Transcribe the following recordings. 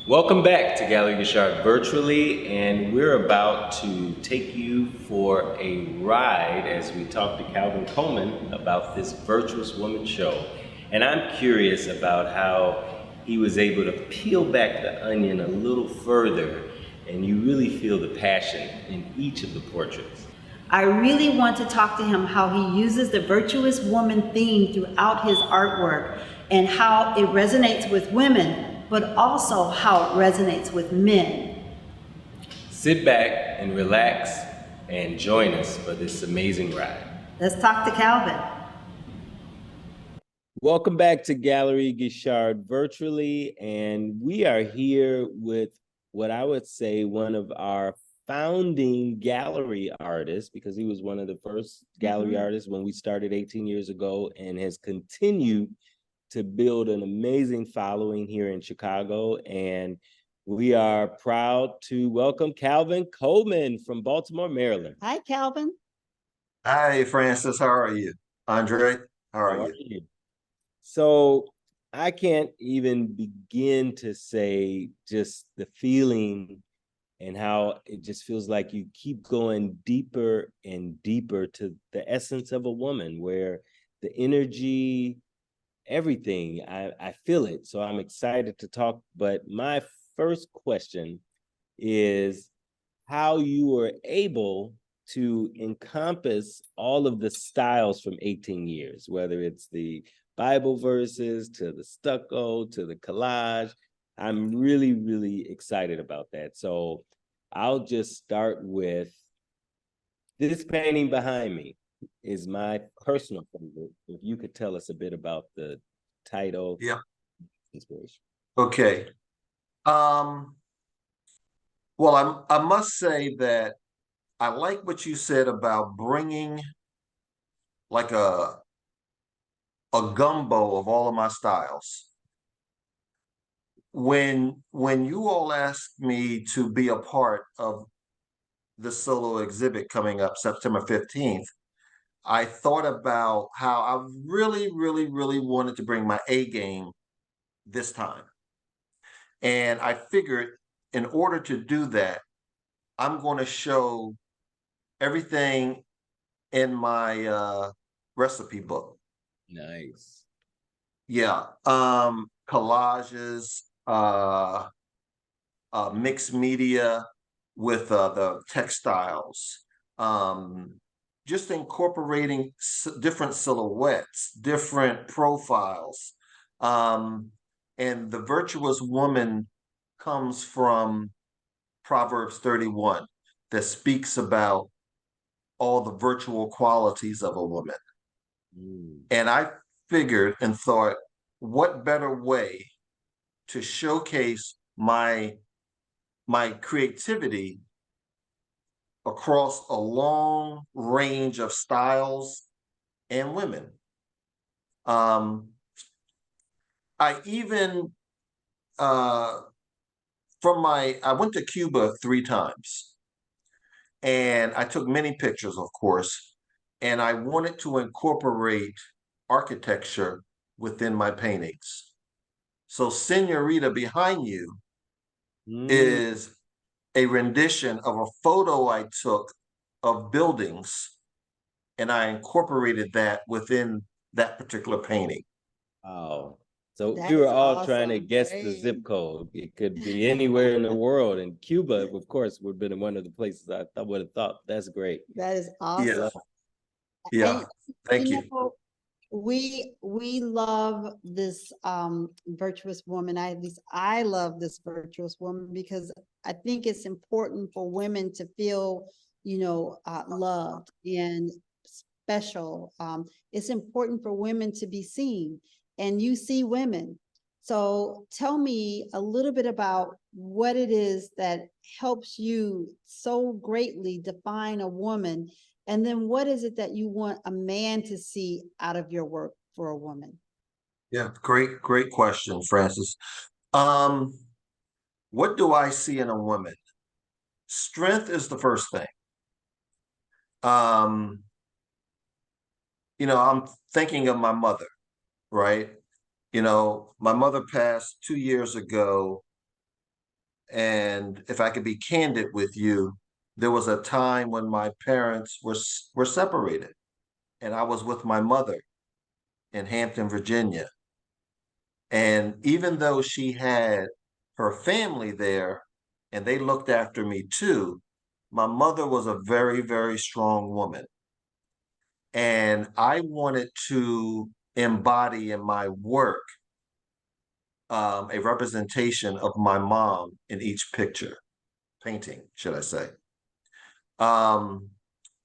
Welcome back to Gallery Guichard virtually, and we're about to take you for a ride as we talk to Calvin Coleman about this Virtuous Woman show. And I'm curious about how he was able to peel back the onion a little further, and you really feel the passion in each of the portraits. I really want to talk to him how he uses the virtuous woman theme throughout his artwork and how it resonates with women, but also how it resonates with men. Sit back and relax and join us for this amazing ride. Let's talk to Calvin. Welcome back to Gallery Guichard virtually, and we are here with what I would say one of our founding gallery artists, because he was one of the first gallery artists when we started 18 years ago and has continued to build an amazing following here in Chicago. And we are proud to welcome Calvin Coleman from Baltimore, Maryland. Hi, Calvin. Hi, Francis. How are you? Andre, how are you? So I can't even begin to say just the feeling and how it just feels like you keep going deeper and deeper to the essence of a woman, where the energy, everything, I feel it. So I'm excited to talk. But my first question is how you were able to encompass all of the styles from 18 years, whether it's the Bible verses to the stucco to the collage. I'm really, really excited about that. So I'll just start with this painting behind me is my personal favorite. If you could tell us a bit about the title. Yeah. Inspiration. Okay. Well, I must say that I like what you said about bringing like a gumbo of all of my styles. When you all asked me to be a part of the solo exhibit coming up September 15th, I thought about how I really, really, really wanted to bring my A game this time. And I figured in order to do that, I'm going to show everything in my recipe book. Nice. Yeah. Collages, mixed media with the textiles, just incorporating different silhouettes, different profiles. And the virtuous woman comes from Proverbs 31 that speaks about all the virtual qualities of a woman. And I figured and thought, what better way to showcase my creativity across a long range of styles and women. I even I went to Cuba 3 times, and I took many pictures, of course, and I wanted to incorporate architecture within my paintings. So Senorita behind you is a rendition of a photo I took of buildings, and I incorporated that within that particular painting. Oh, so That we were is all trying to awesome. guess the Great. zip code. It could be anywhere in the world, and Cuba, of course, would have been one of the places I would have thought. That's great. That is Yeah. awesome. Yeah. And Thank you. we love this virtuous woman. At least I love this virtuous woman because I think it's important for women to feel, loved and special. It's important for women to be seen, and you see women. So tell me a little bit about what it is that helps you so greatly define a woman. And then what is it that you want a man to see out of your work for a woman? Yeah, great question, Francis. What do I see in a woman? Strength is the first thing. Um, I'm thinking of my mother, right? My mother passed 2 years ago, And if I could be candid with you, there was a time when my parents were separated, and I was with my mother in Hampton, Virginia. And even though she had her family there and they looked after me too, my mother was a very, very strong woman. And I wanted to embody in my work a representation of my mom in each picture, painting, should I say. Um,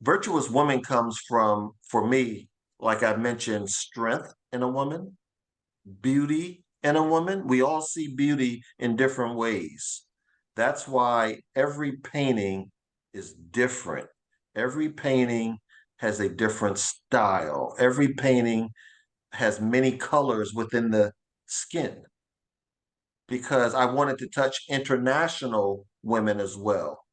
Virtuous Woman comes from, for me, like I mentioned, strength in a woman, beauty in a woman. We all see beauty in different ways. That's why every painting is different. Every painting has a different style. Every painting has many colors within the skin, because I wanted to touch international women as well,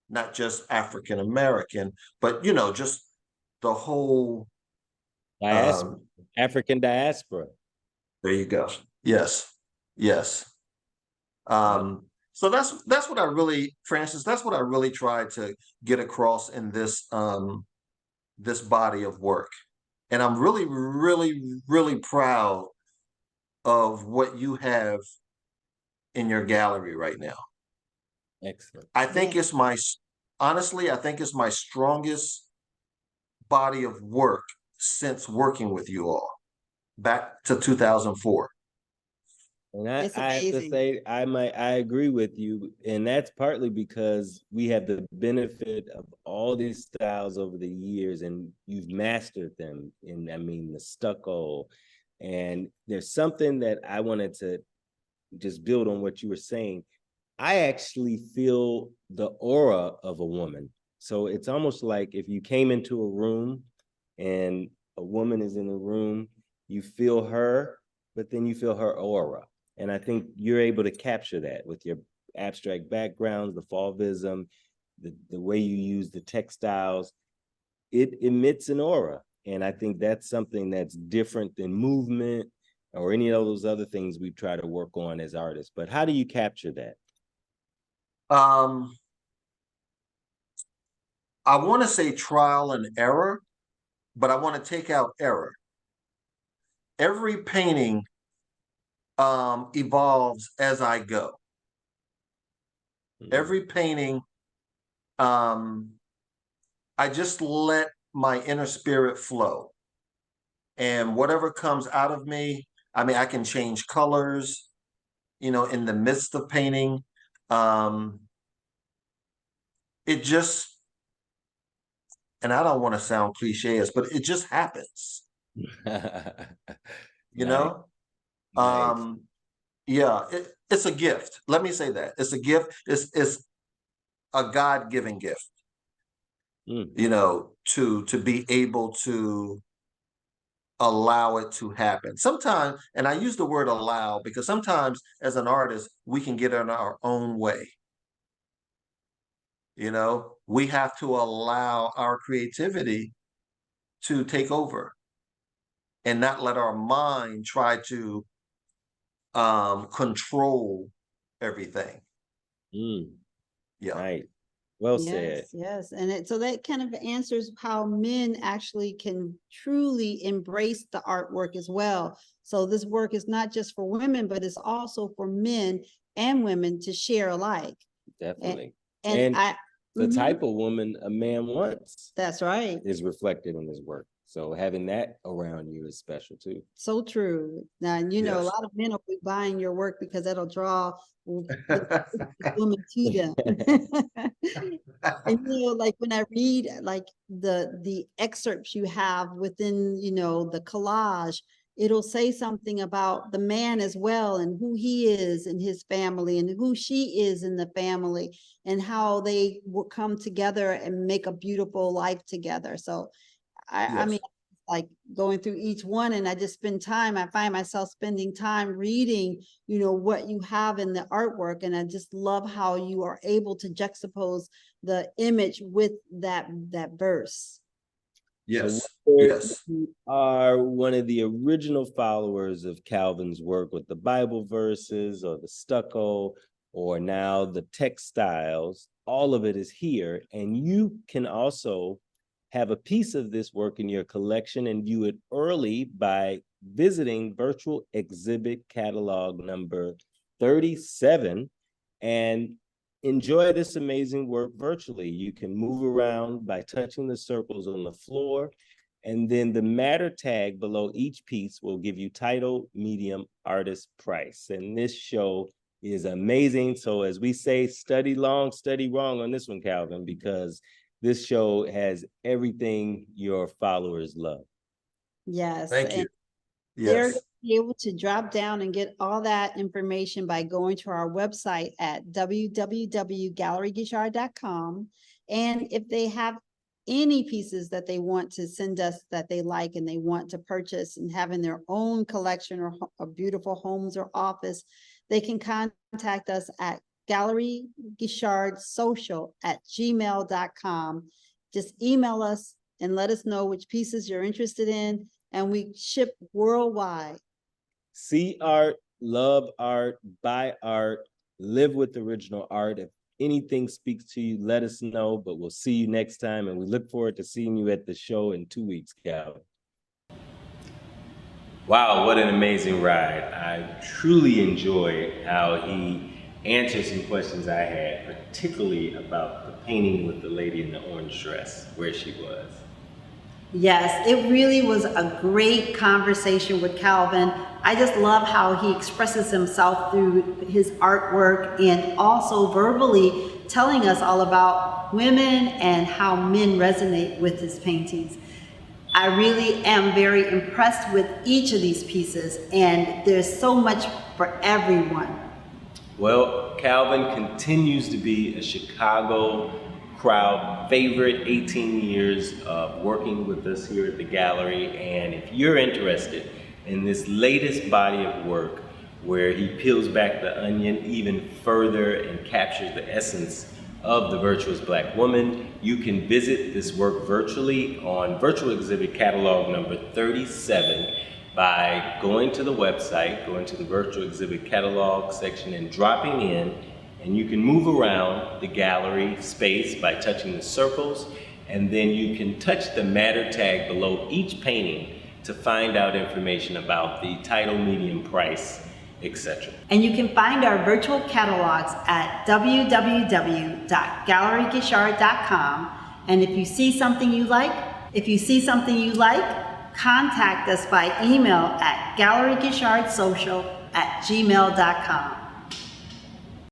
not just African American, but just the whole. Diaspora, African diaspora. There you go. Yes, yes. So that's what I really, Francis, that's what I really tried to get across in this body of work. And I'm really, really, really proud of what you have in your gallery right now. Excellent. I think it's honestly, I think it's my strongest body of work since working with you all back to 2004. And It's I have to amazing. say, I agree with you, and that's partly because we have the benefit of all these styles over the years, and you've mastered them. And I mean, the stucco, and there's something that I wanted to just build on what you were saying. I actually feel the aura of a woman. So it's almost like if you came into a room and a woman is in the room, you feel her, but then you feel her aura. And I think you're able to capture that with your abstract backgrounds, the fauvism, the way you use the textiles. It emits an aura. And I think that's something that's different than movement or any of those other things we try to work on as artists. But how do you capture that? I want to say trial and error, but I want to take out error. Every painting evolves as I go. Every painting, I just let my inner spirit flow. And whatever comes out of me, I mean, I can change colors, in the midst of painting. It just, and I don't want to sound cliches, but it just happens, you know? Nice. Yeah, it's a gift. Let me say that. It's a gift. It's a God-given gift, to be able to allow it to happen. Sometimes, and I use the word allow because sometimes as an artist, we can get in our own way. We have to allow our creativity to take over and not let our mind try to control everything. Yeah. Right. Well said. Yes. And so that kind of answers how men actually can truly embrace the artwork as well. So this work is not just for women, but it's also for men and women to share alike. Definitely. And the type of woman a man wants. That's right. Is reflected in his work. So having that around you is special too. So true. Now, a lot of men will be buying your work because that'll draw women to them. And like when I read like the excerpts you have within, the collage, it'll say something about the man as well and who he is in his family and who she is in the family and how they will come together and make a beautiful life together. So I mean, like going through each one, and I find myself spending time reading, what you have in the artwork. And I just love how you are able to juxtapose the image with that verse. Yes. So yes. You are one of the original followers of Calvin's work with the Bible verses or the stucco. or now the textiles, all of it is here. And you can also have a piece of this work in your collection and view it early by visiting virtual exhibit catalog number 37 and enjoy this amazing work virtually. You can move around by touching the circles on the floor, and then the matter tag below each piece will give you title, medium, artist, price. And this show is amazing. So as we say, study long, study wrong on this one, Calvin, because this show has everything your followers love. Yes. Thank you. They're Yes. be able to drop down and get all that information by going to our website at www.galleryguichard.com. And if they have any pieces that they want to send us that they like and they want to purchase and have in their own collection or beautiful homes or office, they can contact us at galleryguichardsocial@gmail.com. Just email us and let us know which pieces you're interested in, and we ship worldwide. See art, love art, buy art, live with original art. If anything speaks to you, let us know, but we'll see you next time. And we look forward to seeing you at the show in 2 weeks, Calvin. Wow, what an amazing ride. I truly enjoyed how he answered some questions I had, particularly about the painting with the lady in the orange dress, where she was. Yes, it really was a great conversation with Calvin. I just love how he expresses himself through his artwork and also verbally telling us all about women and how men resonate with his paintings. I really am very impressed with each of these pieces, and there's so much for everyone. Well, Calvin continues to be a Chicago crowd favorite, 18 years of working with us here at the gallery. And if you're interested in this latest body of work where he peels back the onion even further and captures the essence of the virtuous Black woman, you can visit this work virtually on virtual exhibit catalog number 37 by going to the website, going to the virtual exhibit catalog section and dropping in. And you can move around the gallery space by touching the circles, and then you can touch the matter tag below each painting to find out information about the title, medium, price, etc. And you can find our virtual catalogs at www.galleryguichard.com. And if you see something you like, contact us by email at galleryguichardsocial@gmail.com.